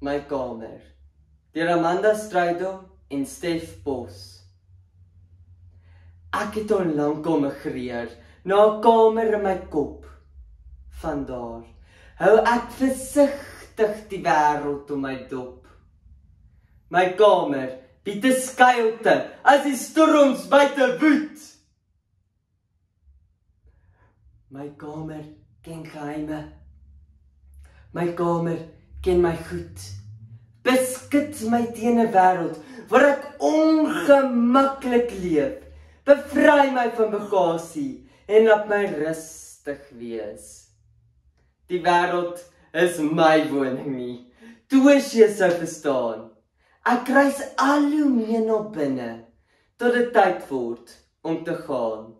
My kamer, deur Amanda Strydom en Stef Bos. Ek het onlank gemigreer na 'n kamer in my kop. Vandaar hou ek versigtig die wêreld om my dop. My kamer bied 'n skuilte as die storms buite woed. My kamer ken geheime. My kamer ken my goed. Beskud my teen 'n wêreld waar ek ongemaklik leef. Bevry my van bagasie en laat my rustig wees. Die wêreld is my woning nie. Toos jy sou verstaan. Ek reis al hoe meer na binne, tot dit tyd word om te gaan.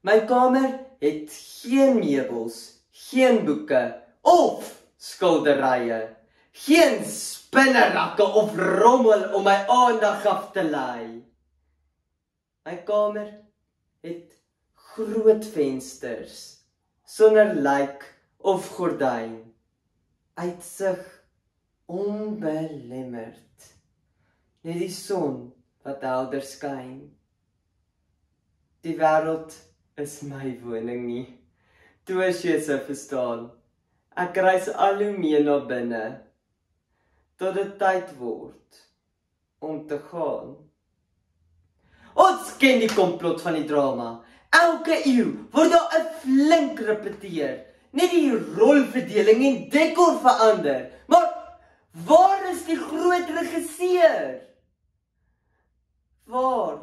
My kamer het geen meubels, geen boeke of skilderye, geen spinnerakke of rommel om my aandag af te lei. My kamer het groot vensters, sonder luik of gordyn, uitsig onbelemmerd, net die son wat helder skyn. Die wêreld is my woning nie, toos jy sou verstaan. Ek reis al hoe meer na binne, tot dit tyd word om te gaan. Ons ken die komplot van die drama. Elke eeu word daar 'n flink repeteer, net die rolverdeling en dekor verander. Maar waar is die groot regisseur? Waar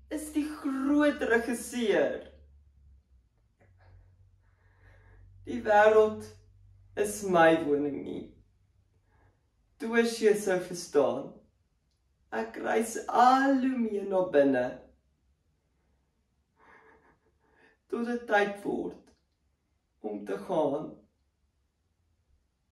is die groot regisseur? Die wêreld is my woning nie. Toos jy sou verstaan. Ek reis al hoe meer na binne, tot dit tyd word om te gaan.